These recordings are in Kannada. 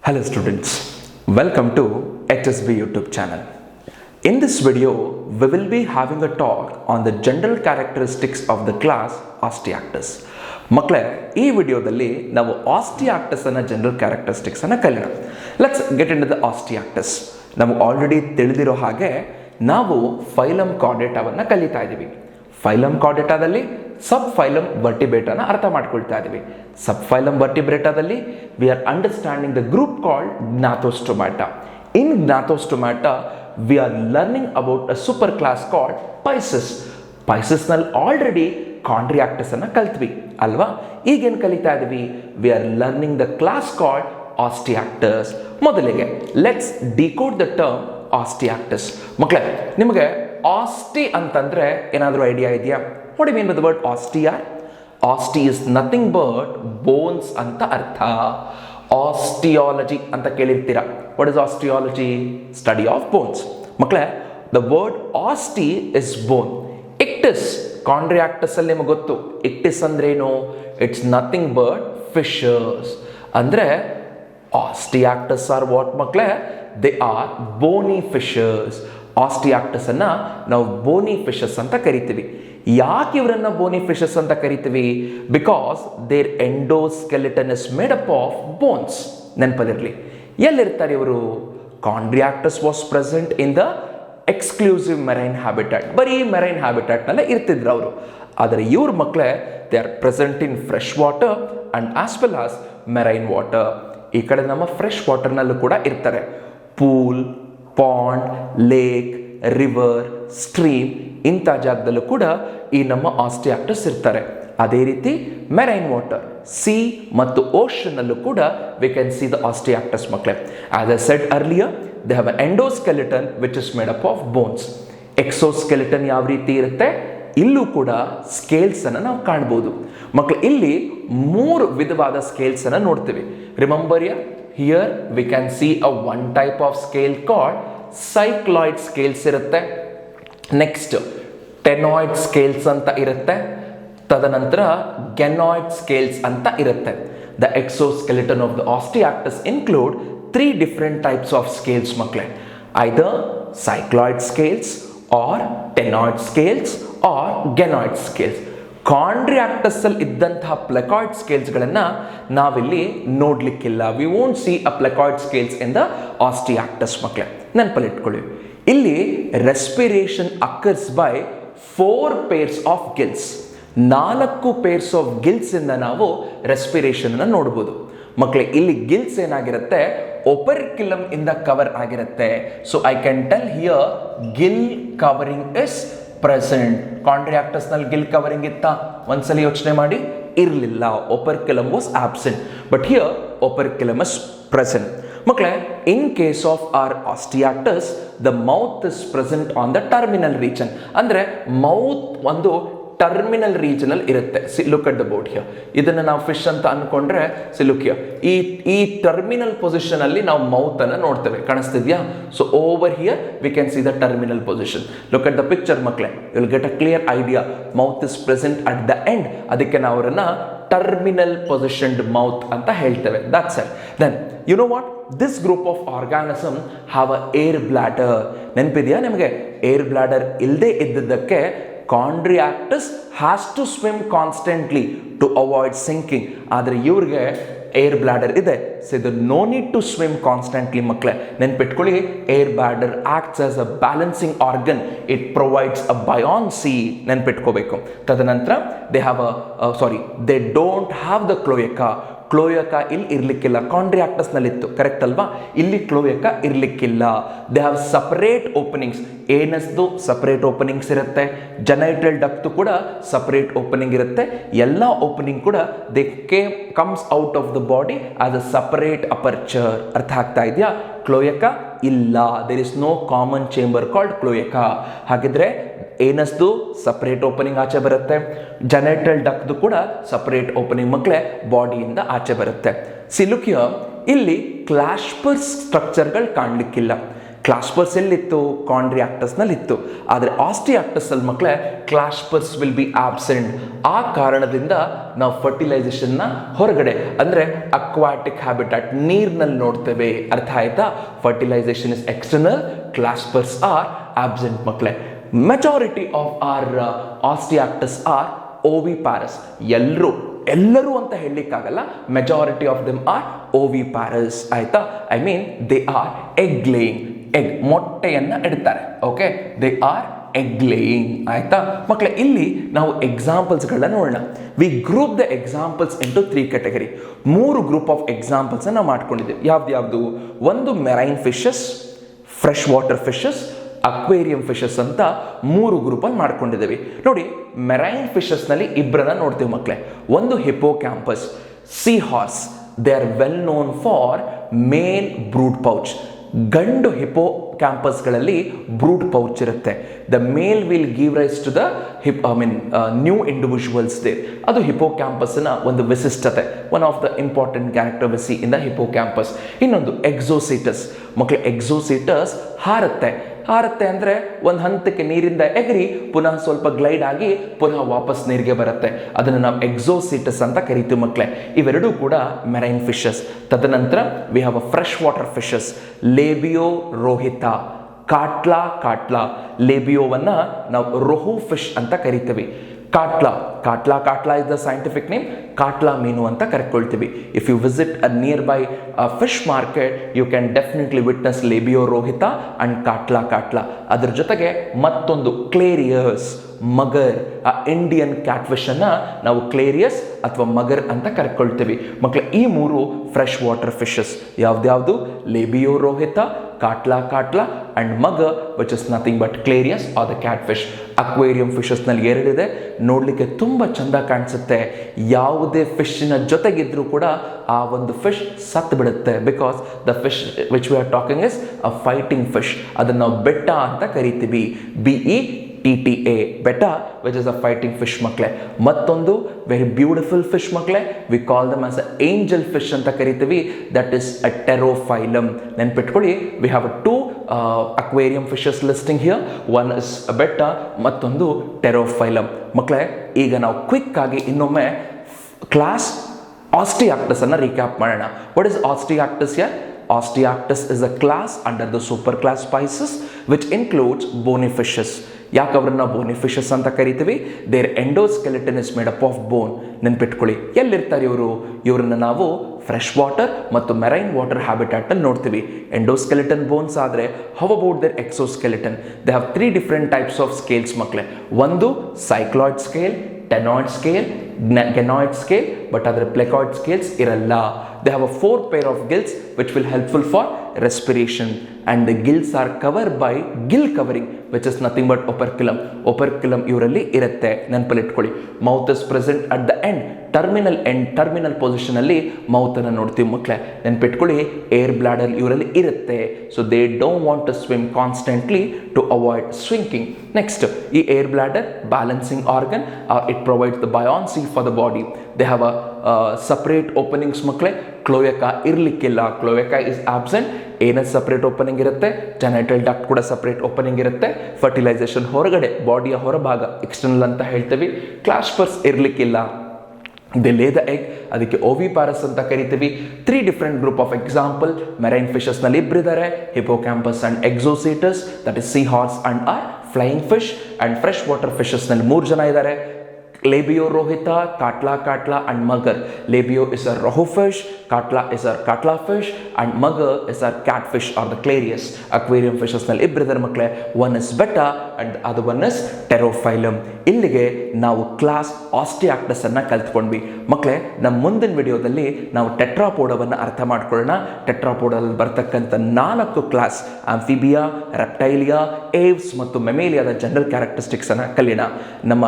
Hello students, welcome to HSB YouTube channel. In this video, we will be having a talk on the general characteristics of the class Osteactus. ಮಕ್ಕಳೇ ಈ ವಿಡಿಯೋದಲ್ಲಿ ನಾವು Osteactus ಅನ್ನ ಜನರಲ್ ಕ್ಯಾರೆಕ್ಟರಿಸ್ಟಿಕ್ಸ್ ಅನ್ನು ಕಲಿಯೋಣ. Let's get into the Osteactus. ನಮಗೆ ಆಲ್ರೆಡಿ ತಿಳಿದಿರೋ ಹಾಗೆ ನಾವು ಫೈಲಮ್ ಕಾರ್ಡೇಟಾವನ್ನು ಕಲಿತಾ ಇದ್ದೀವಿ. ಫೈಲಮ್ ಕಾರ್ಡೇಟಾದಲ್ಲಿ ಸಬ್ ಫೈಲಮ್ ವರ್ಟಿಬ್ರೇಟಾನ ಅರ್ಥ ಮಾಡ್ಕೊಳ್ತಾ ಇದ್ದೀವಿ. ಸಬ್ ಫೈಲಮ್ ವರ್ಟಿಬ್ರೇಟಾದಲ್ಲಿ we are understanding the group called gnathostomata. In gnathostomata we are learning about a super class called pisces. ಪೈಸಸ್ನಲ್ಲಿ ಆಲ್ರೆಡಿ ಕಾಂಡ್ರಿಯಾಕ್ಟಸ್ ಅನ್ನು ಕಲ್ತ್ವಿ ಅಲ್ವಾ? ಈಗೇನು ಕಲಿತಾ ಇದ್ದೀವಿ? We are learning the class called osteichthyes. ಮೊದಲಿಗೆ let's decode the term osteichthyes. ಮಕ್ಕಳೇ, ನಿಮಗೆ ಆಸ್ಟಿ ಅಂತಂದ್ರೆ ಏನಾದರೂ ಐಡಿಯಾ ಇದೆಯಾ? What you mean with the word osteo? Osteo is nothing but bones ಅಂತ ಅರ್ಥ. ಆಸ್ಟಿಯಾಲಜಿ ಅಂತ ಕೇಳಿರ್ತೀರಾ. What is osteology? Study of bones. ಮಕ್ಕಳೇ, the word osteo is bone. Ichthys chondrichthyes ಅಲ್ಲಿ ನಿಮಗೆ ಗೊತ್ತು. ಇಕ್ಟಿಸ್ ಅಂದ್ರೇನು? It's nothing but fishes. ಅಂದ್ರೆ ಆಸ್ಟಿಯಾಕ್ಟಸ್ ಆರ್ ವಾಟ್ ಮಕ್ಕಳೇ? They are bony fishes. Osteichthyes ಅನ್ನ ನಾವು ಬೋನಿ ಫಿಶಸ್ ಅಂತ ಕರಿತೀವಿ. ಯಾಕೆ ಇವರನ್ನ ಬೋನಿ ಫಿಶಸ್ ಅಂತ ಕರಿತೀವಿ? Because their endoskeleton is made up of bones. ನೆನಪಲ್ಲಿರಲಿ. ಎಲ್ಲಿರ್ತಾರೆ ಇವರು? Chondrichthyes was present in the exclusive marine habitat. ಬರೀ ಮೆರೈನ್ ಹ್ಯಾಬಿಟ್ಯಾಟ್ನಲ್ಲೇ ಇರ್ತಿದ್ರು ಅವರು. ಆದರೆ ಇವ್ರ ಮಕ್ಕಳೇ they are present in fresh water and as well as marine water. ಈ ಕಡೆ ನಮ್ಮ ಫ್ರೆಶ್ ವಾಟರ್ನಲ್ಲೂ ಕೂಡ ಇರ್ತಾರೆ. Pool, pond, lake, river, stream ಇಂಥ ಜಾಗದಲ್ಲೂ ಕೂಡ ಈ ನಮ್ಮ ಆಸ್ಟಿಯಾಕ್ಟಸ್ ಇರ್ತಾರೆ. ಅದೇ ರೀತಿ ಮೆರೈನ್ ವಾಟರ್, ಸಿ ಮತ್ತು ಓಷನ್ ಅಲ್ಲೂ ಕೂಡ V can see the osteichthyes ಮಕ್ಕಳೇ. As I said earlier, they have an endoskeleton which is made up of bones. Exoskeleton ಯಾವ ರೀತಿ ಇರುತ್ತೆ? ಇಲ್ಲೂ ಕೂಡ ಸ್ಕೇಲ್ಸ್ ಅನ್ನು ನಾವು ಕಾಣ್ಬೋದು ಮಕ್ಕಳು. ಇಲ್ಲಿ 3 ವಿಧವಾದ ಸ್ಕೇಲ್ಸ್ ಅನ್ನು ನೋಡ್ತೀವಿ. Remember here we can see a one type of scale called cycloid scales ಇರುತ್ತೆ. ನೆಕ್ಸ್ಟ್ ಟೆನಾಯ್ಡ್ ಸ್ಕೇಲ್ಸ್ ಅಂತ ಇರುತ್ತೆ. ತದನಂತರ ಗೆನಾಯ್ಡ್ ಸ್ಕೇಲ್ಸ್ ಅಂತ ಇರುತ್ತೆ. The exoskeleton of the osteichthyes include 3 different types of scales ಮಕ್ಕಳೇ. Either cycloid scales or ctenoid scales or ganoid scales. Chondrichthyes ಅಲ್ಲಿ ಇದ್ದಂತಹ ಪ್ಲೆಕಾಯ್ಡ್ ಸ್ಕೇಲ್ಸ್ಗಳನ್ನು ನಾವಿಲ್ಲಿ ನೋಡ್ಲಿಕ್ಕಿಲ್ಲ. We won't see a placoid scales in the osteichthyes ಮಕ್ಕಳೇ. ನೆನಪಲ್ಲಿಟ್ಕೊಳ್ಳಿ, ಇಲ್ಲಿ respiration occurs by 4 pairs of Gilles. 4 pairs of Gilles ಇಂದ ನಾವು ರೆಸ್ಪಿರೇಷನ್ ಅನ್ನು ನೋಡ್ಬೋದು ಮಕ್ಕಳೇ. ಇಲ್ಲಿ ಗಿಲ್ಸ್ ಏನಾಗಿರುತ್ತೆ? ಓಪರ್ಕ್ಯುಲಮ್ ಇಂದ ಕವರ್ ಆಗಿರುತ್ತೆ. So I can tell here gill covering is present. Chondrichthyes ನಲ್ಲಿ ಗಿಲ್ ಕವರಿಂಗ್ ಇತ್ತಾ? ಒಂದ್ಸಲಿ ಯೋಚನೆ ಮಾಡಿ. ಇರಲಿಲ್ಲ. Operculum was absent. But here operculum is present ಮಕ್ಕಳೇ. In case of our osteichthyes the mouth is present on the terminal region. ಅಂದ್ರೆ ಮೌತ್ ಒಂದು ಟರ್ಮಿನಲ್ ರೀಜನ್ ಅಲ್ಲಿ ಇರುತ್ತೆ. See look at the board here. ಇದನ್ನು ನಾವು ಫಿಶ್ ಅಂತ ಅನ್ಕೊಂಡ್ರೆ ಸಿ ಲುಕ್ ಹಿಯರ್. ಈ ಟರ್ಮಿನಲ್ ಪೊಸಿಷನ್ ಅಲ್ಲಿ ನಾವು ಮೌತ್ ಅನ್ನು ನೋಡ್ತೇವೆ. ಕಾಣಿಸ್ತಿದ್ಯಾ? So over here we can see the terminal position. Look at the picture ಮಕ್ಕಳೇ. You will get a clear idea. Mouth is present at the end. ಅದಕ್ಕೆ ನಾವು ಅವರನ್ನ ಟರ್ಮಿನಲ್ ಪೊಸಿಷನ್ಡ್ ಮೌತ್ ಅಂತ ಹೇಳ್ತೇವೆ. That's it. Then you know what? This group of organism have a air bladder. ನೆನಪಿದೆಯಾ ನಿಮಗೆ? ಏರ್ ಬ್ಲಾಡರ್ ಇಲ್ಲದೆ ಇದ್ದದ್ದಕ್ಕೆ chondrichthyes has to swim constantly to avoid sinking. ಆದರೆ ಇವ್ರಿಗೆ ಏರ್ ಬ್ಲಾಡರ್ ಇದೆ. ಸೊ ಇದು no need to swim constantly ಮಕ್ಕಳೇ. ನೆನ್ಪಿಟ್ಕೊಳ್ಳಿ, air bladder acts as a balancing organ. It provides a buoyancy. ನೆನ್ಪಿಟ್ಕೋಬೇಕು. ತದನಂತರ they have they don't have the cloaca. Cloaca ಇಲ್ಲಿ ಇರ್ಲಿಕ್ಕಿಲ್ಲ. ಕಾಂಡ್ರಿಯಾಕ್ಟಸ್ ನಲ್ಲಿತ್ತು, ಕರೆಕ್ಟ್ ಅಲ್ವಾ? ಇಲ್ಲಿ ಕ್ಲೋಯಕ ಇರ್ಲಿಕ್ಕಿಲ್ಲ. They have separate openings. ಏನಸ್ದು ಸಪರೇಟ್ ಓಪನಿಂಗ್ಸ್ ಇರುತ್ತೆ. ಜನೈಟ್ರಲ್ ಡಕ್ಟ್ ಕೂಡ ಸಪರೇಟ್ ಓಪನಿಂಗ್ ಇರುತ್ತೆ. ಎಲ್ಲ ಓಪನಿಂಗ್ ಕೂಡ they comes out of the body as a separate aperture. ಅರ್ಥ ಆಗ್ತಾ ಇದೆಯಾ? ಕ್ಲೋಯಕ ಇಲ್ಲ. There is no common chamber called cloaca. ಹಾಗಿದ್ರೆ ಏನಸ್ದು ಸಪರೇಟ್ ಓಪನಿಂಗ್ ಆಚೆ ಬರುತ್ತೆ. ಜನೈಟ್ರಲ್ ಡಕ್ದು ಕೂಡ ಸಪರೇಟ್ ಓಪನಿಂಗ್ ಮಕ್ಕಳೇ ಬಾಡಿಯಿಂದ ಆಚೆ ಬರುತ್ತೆ. ಸಿಲುಕಿಯ ಇಲ್ಲಿ ಕ್ಲಾಶ್ಪರ್ ಸ್ಟ್ರಕ್ಚರ್ಗಳು ಕಾಣಲಿಕ್ಕಿಲ್ಲ. ಕ್ಲಾಸ್ಪರ್ಸ್ ಎಲ್ಲಿತ್ತು? ಕಾಂಡ್ರಿಯಾಕ್ಟಸ್ನಲ್ಲಿತ್ತು. ಆದರೆ ಆಸ್ಟಿಯಾಕ್ಟಸಲ್ಲಿ ಮಕ್ಕಳೇ ಕ್ಲಾಸ್ಪರ್ಸ್ ವಿಲ್ ಬಿ ಆಬ್ಸೆಂಟ್. ಆ ಕಾರಣದಿಂದ ನಾವು ಫರ್ಟಿಲೈಸೇಷನ್ನ ಹೊರಗಡೆ ಅಂದರೆ ಅಕ್ವಾಟಿಕ್ ಹ್ಯಾಬಿಟಾಟ್ ನೀರಿನಲ್ಲಿ ನೋಡ್ತೇವೆ. ಅರ್ಥ ಆಯ್ತಾ? Fertilisation is external, claspers are absent ಮಕ್ಕಳೇ. Majority of our osteichthyes are oviparous. ಎಲ್ಲರೂ ಅಂತ ಹೇಳಲಿಕ್ಕಾಗಲ್ಲ, majority of them are oviparous. ಆಯ್ತಾ? I mean they are egg laying. Egg ಮೊಟ್ಟೆಯನ್ನು ಇಡ್ತಾರೆ. Okay, they are egg laying. ಆಯ್ತಾ ಮಕ್ಕಳೇ? ಇಲ್ಲಿ ನಾವು ಎಕ್ಸಾಂಪಲ್ಸ್ಗಳನ್ನ ನೋಡೋಣ. We group the examples into 3 category. 3 group of examples ನಾವು ಮಾಡ್ಕೊಂಡಿದ್ದೇವೆ. ಯಾವ್ದು? ಒಂದು marine fishes, fresh water fishes, aquarium fishes ಅಂತ 3 ಗ್ರೂಪಲ್ಲಿ ಮಾಡ್ಕೊಂಡಿದ್ದೇವೆ. ನೋಡಿ, ಮೆರೈನ್ ಫಿಶಸ್ನಲ್ಲಿ ಇಬ್ಬರನ್ನ ನೋಡ್ತೀವಿ ಮಕ್ಕಳೇ. ಒಂದು hippocampus, sea horse. They are well known for male brood pouch. ಗಂಡು ಹಿಪೋ ಕ್ಯಾಂಪಸ್ಗಳಲ್ಲಿ ಬ್ರೂಡ್ ಪೌಚ್ ಇರುತ್ತೆ. The male will give rise to the new individuals there. ಅದು ಹಿಪೋ ಕ್ಯಾಂಪಸ್ನ ಒಂದು ವಿಶಿಷ್ಟತೆ, one of the important character we see in the hippocampus. ಇನ್ನೊಂದು ಎಕ್ಸೋಸಿಟಸ್ ಮಕ್ಕಳು. ಎಕ್ಸೋಸಿಟಸ್ ಹಾರುತ್ತೆ ಅಂದರೆ ಒಂದು ಹಂತಕ್ಕೆ ನೀರಿಂದ ಎಗರಿ ಪುನಃ ಸ್ವಲ್ಪ ಗ್ಲೈಡ್ ಆಗಿ ಪುನಃ ವಾಪಸ್ ನೀರಿಗೆ ಬರುತ್ತೆ. ಅದನ್ನು ನಾವು ಎಕ್ಸೋಸಿಟಸ್ ಅಂತ ಕರಿತೀವಿ ಮಕ್ಕಳೇ. ಇವೆರಡೂ ಕೂಡ ಮೆರೈನ್ ಫಿಶಸ್. ತದನಂತರ we have a fresh water fishes, labeo rohita, catla. ಲೇಬಿಯೋವನ್ನು ನಾವು ರೋಹು ಫಿಶ್ ಅಂತ ಕರಿತೀವಿ. Catla is the scientific name. Catla ಮೀನು ಅಂತ ಕರ್ಕೊಳ್ತೀವಿ. If you visit a nearby fish market, you can definitely witness labeo rohita and catla. ಅದ್ರ ಜೊತೆಗೆ ಮತ್ತೊಂದು ಕ್ಲೇರಿಯಸ್, ಮಗರ್. ಆ ಇಂಡಿಯನ್ ಕ್ಯಾಟ್ ಫಿಶ್ ಅನ್ನ ನಾವು ಕ್ಲೇರಿಯಸ್ ಅಥವಾ ಮಗರ್ ಅಂತ ಕರ್ಕೊಳ್ತೀವಿ ಮಕ್ಕಳು. ಈ 3 ಫ್ರೆಶ್ ವಾಟರ್ ಫಿಶಸ್ ಯಾವ್ದು? Labeo rohita, catla and magur, which is nothing but clarias or the catfish. Aquarium ಫಿಶಸ್ನಲ್ಲಿ 2 ಇದೆ. ನೋಡಲಿಕ್ಕೆ ತುಂಬ ಚಂದ ಕಾಣಿಸುತ್ತೆ. ಯಾವುದೇ ಫಿಶ್ನ ಜೊತೆಗಿದ್ರೂ ಕೂಡ ಆ ಒಂದು ಫಿಶ್ ಸತ್ತು ಬಿಡುತ್ತೆ. Because the fish which we are talking is a fighting fish. ಅದನ್ನು ನಾವು ಬೆಟ್ಟ ಅಂತ ಕರಿತೀವಿ. BETTA, betta, which is a fighting fish ಮಕ್ಕಳೇ. ಮತ್ತೊಂದು ವೆರಿ ಬ್ಯೂಟಿಫುಲ್ ಫಿಶ್ ಮಕ್ಕಳೇ. We call them as a angel fish ಅಂತ ಕರಿತೀವಿ. That is a pterophyllum. ನೆನ್ಪಿಟ್ಕೊಳ್ಳಿ, we have 2 aquarium fishes listing here. One is a betta, ಮತ್ತೊಂದು ಟೆರೋಫೈಲಮ್ ಮಕ್ಕಳೇ. ಈಗ ನಾವು ಕ್ವಿಕ್ ಆಗಿ ಇನ್ನೊಮ್ಮೆ ಕ್ಲಾಸ್ ಆಸ್ಟಿಯಾಕ್ಟಸ್ ಅನ್ನು ರೀಕ್ಯಾಪ್ ಮಾಡೋಣ. What is osteichthyes here? Osteactus is a class under the superclass Pisces which includes bony fishes. ಯಾಕೆ ಅವರನ್ನ ಬೋನಿ ಫಿಶಸ್ ಅಂತ ಕರಿತೀವಿ? Their endoskeleton is made up of bone. ನೆನ್ಪಿಟ್ಕೊಳ್ಳಿ, ಎಲ್ಲಿರ್ತಾರೆ ಇವರನ್ನ ನಾವು ಫ್ರೆಶ್ ವಾಟರ್ ಮತ್ತು ಮೆರೈನ್ ವಾಟರ್ ಹ್ಯಾಬಿಟಾಟಲ್ಲಿ ನೋಡ್ತೀವಿ. ಎಂಡೋಸ್ಕೆಲಿಟನ್ ಬೋನ್ಸ್ ಆದರೆ how about their exoskeleton? They have 3 different types of scales ಮಕ್ಕಳೇ. ಒಂದು cycloid scale, ctenoid scale, ganoid scale, but ಅದರ ಪ್ಲೆಕಾಯ್ಡ್ ಸ್ಕೇಲ್ಸ್ ಇರಲ್ಲ. They have a 4 pair of gills which will helpful for respiration, and the gills are covered by gill covering which is nothing but operculum. Operculum ಇವರಲ್ಲಿ ಇರುತ್ತೆ, ನೆನಪಲ್ಲಿ ಇಟ್ಕೊಳ್ಳಿ. Mouth is present at the end, terminal position ಅಲ್ಲಿ ಮೌತ್ ಅನ್ನು ನೋಡ್ತೀವಿ ಮಕ್ಕಳೇ. ನೆನಪಿಟ್ಕೊಳ್ಳಿ, ಏರ್ ಬ್ಲಾಡರ್ ಇವರಲ್ಲಿ ಇರುತ್ತೆ. So they don't want to swim constantly to avoid sinking. Next, ಈ air bladder balancing organ, it provides the buoyancy for the body. They have a separate openings ಮಕ್ಕಳೇ. ಕ್ಲೋಯಕಾ ಇರಲಿಕ್ಕಿಲ್ಲ, cloaca is absent. Anus separate opening ಇರುತ್ತೆ, ಜೆನೈಟಲ್ ಡಕ್ಟ್ ಕೂಡ ಸಪ್ರೇಟ್ ಓಪನಿಂಗ್ ಇರುತ್ತೆ. ಫರ್ಟಿಲೈಸೇಷನ್ ಹೊರಗಡೆ, ಬಾಡಿಯ ಹೊರಭಾಗ, ಎಕ್ಸ್ಟರ್ನಲ್ ಅಂತ ಹೇಳ್ತೀವಿ. ಕ್ಲಾಸ್ಪರ್ಸ್ ಇರಲಿಕ್ಕಿಲ್ಲ, ದೇ ಲೇ ದ ಎಗ್, ಅದಕ್ಕೆ ಓವಿಪಾರಸ್ ಅಂತ ಕರಿತೀವಿ. 3 different group of example. Marine ಫಿಶಸ್ನಲ್ಲಿ ಇಬ್ಬರಿದ್ದಾರೆ, hippocampus and exocoetus, that is sea horse and or flying fish. And fresh water ಫಿಶಸ್ನಲ್ಲಿ 3 ಜನ ಇದ್ದಾರೆ. Labio rohita, katla and mugger. Labio is a rohu fish, katla is a katla fish, and mugger is a catfish or the clarius. Aquarium fishes ನಲ್ಲಿ ಇಬ್ಬರಿದ್ದಾರೆ ಮಕ್ಕಳೇ. One is betta and other one is pterophyllum. ಇಲ್ಲಿಗೆ ನಾವು ಕ್ಲಾಸ್ ಆಸ್ಟಿಯಾಕ್ಟಸ್ ಅನ್ನ ಕಲ್ತ್ಕೊಂಡ್ವಿ ಮಕ್ಕಳೇ. ನಮ್ಮ ಮುಂದಿನ ವಿಡಿಯೋದಲ್ಲಿ ನಾವು ಟೆಟ್ರಾಪೋಡವನ್ನು ಅರ್ಥ ಮಾಡ್ಕೊಳ್ಳೋಣ. ಟೆಟ್ರಾಪೋಡಲ್ಲಿ ಬರ್ತಕ್ಕಂಥ 4 ಕ್ಲಾಸ್, ಆಂಫಿಬಿಯಾ, ರೆಪ್ಟೈಲಿಯಾ, ಏವ್ಸ್ ಮತ್ತು ಮೆಮೇಲಿಯಾದ ಜನರಲ್ ಕ್ಯಾರೆಕ್ಟರಿಸ್ಟಿಕ್ಸ್ ಅನ್ನು ಕಲಿಯೋಣ. ನಮ್ಮ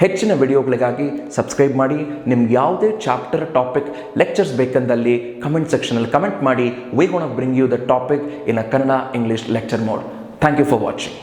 ಹೆಚ್ಚಿನ ವಿಡಿಯೋಗಳಿಗಾಗಿ ಸಬ್ಸ್ಕ್ರೈಬ್ ಮಾಡಿ. ನಿಮ್ಗೆ ಯಾವುದೇ ಚಾಪ್ಟರ್, ಟಾಪಿಕ್, ಲೆಕ್ಚರ್ಸ್ ಬೇಕಂದಲ್ಲಿ ಕಮೆಂಟ್ ಸೆಕ್ಷನಲ್ಲಿ ಕಮೆಂಟ್ ಮಾಡಿ. We gonna bring you the topic in a Kannada English lecture mode. Thank you for watching.